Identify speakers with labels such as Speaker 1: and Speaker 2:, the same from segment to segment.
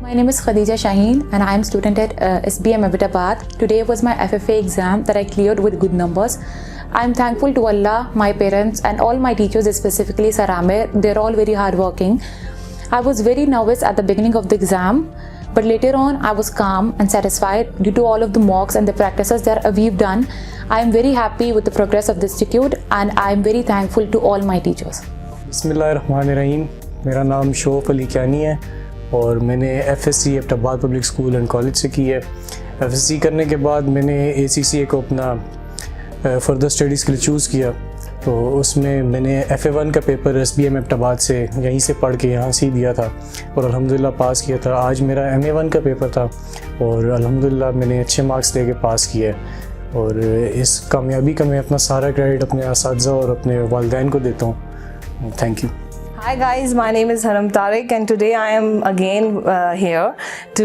Speaker 1: My name is Khadija Shaheen and I am student at SBM Abbottabad. Today was my FFA exam that I cleared with good numbers. I am thankful to Allah, my parents and all my teachers, specifically Sir Amir. They're all very hardworking. I was very nervous at the beginning of the exam, but later on I was calm and satisfied due to all of the mocks and the practices that we've done. I am very happy with the progress of the institute and I am very thankful to all my teachers.
Speaker 2: बिस्मिल्लाहिर्रहमानिर्रहीम। मेरा नाम शोफ अली कियानी है और मैंने FSC Abbottabad public school and college से की है। FSC करने के बाद मैंने ACCA को अपना फर्दर स्टडीज़ के लिए चूज़ किया, तो उसमें मैंने FA1 का पेपर SBM एबटाबाद से यहीं से पढ़ के यहाँ से ही दिया था और अल्हम्दुलिल्लाह पास किया था। आज मेरा MA1 का पेपर था और अल्हम्दुलिल्लाह मैंने अच्छे मार्क्स लेके पास किया है और इस कामयाबी का मैं अपना सारा क्रेडिट अपने असातिज़ा और अपने वालिदैन को देता हूँ। Thank you.
Speaker 3: Hi guys, my name is Haram Tariq and today I am again here to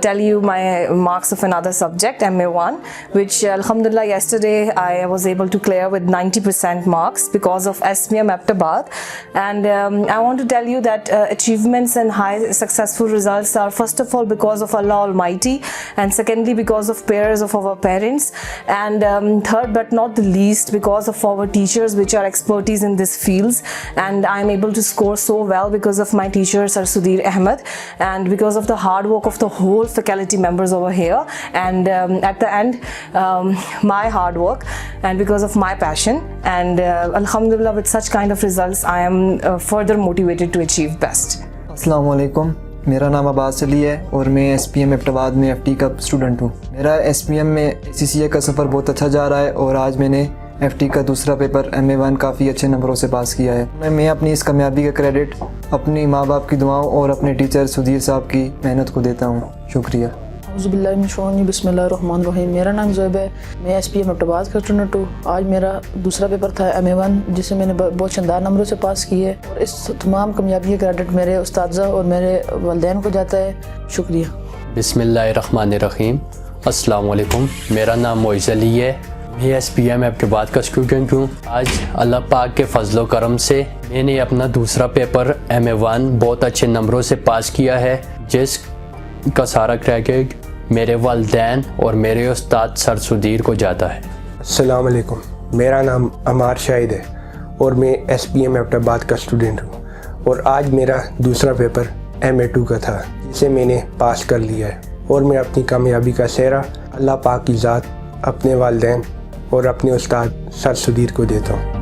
Speaker 3: tell you my marks of another subject, MA1, which alhamdulillah yesterday I was able to clear with 90% marks because of SBM Abbottabad. And I want to tell you that achievements and high successful results are first of all because of Allah Almighty, and secondly because of prayers of our parents, and third but not the least because of our teachers, which are expertise in these fields. And I am able to score so well because of my teacher Sir Sudhir Ahmed and because of the hard work of the whole faculty members over here, and at the end my hard work and because of my passion, and alhamdulillah with such kind of results I am further motivated to achieve best.
Speaker 4: अस्सलामु अलैकुम, मेरा नाम अब्बास अली है और मैं SPM Abbottabad में FT का student हूँ। मेरा SPM में ACCA का सफ़र बहुत अच्छा जा रहा है और आज मैंने FT का दूसरा पेपर MA1 काफ़ी अच्छे नंबरों से पास किया है। मैं अपनी इस कामयाबी का क्रेडिट अपनी माँ बाप की दुआओं और अपने टीचर सुधीर साहब की मेहनत को देता हूँ। शुक्रिया।
Speaker 5: बिस्मिल्लाहिर्रहमानिर्रहीम। मेरा नाम ज़ुहैब है, मैं SPM एबटाबाद का स्टूडेंट हूँ। आज मेरा दूसरा पेपर था MA1 जिसे मैंने बहुत शानदार नंबरों से पास की है और इस तमाम कामयाबी का क्रेडिट मेरे उस्ताद और मेरे वालिदैन को जाता है। शुक्रिया।
Speaker 6: बिस्मिल्लाहिर्रहमानिर्रहीम। अस्सलाम वालेकुम। मेरा नाम मोइज़ अली है, मैं SPM एबटाबाद का स्टूडेंट हूँ। आज अल्लाह पाक के फजलो करम से मैंने अपना दूसरा पेपर MA1 बहुत अच्छे नंबरों से पास किया है, जिसका सारा क्रेडिट मेरे वालिदैन और मेरे उस्ताद सर सुधीर को जाता है।
Speaker 7: अस्सलाम वालेकुम, मेरा नाम अमार शाहिद है और मैं SPM एबटाबाद का स्टूडेंट हूँ और आज मेरा दूसरा पेपर MA2 का था जिसे मैंने पास कर लिया है और मैं अपनी कामयाबी का सेहरा अल्लाह पाक की ज़ात, अपने वालिदैन और अपने उस्ताद सर सुधीर को देता हूँ।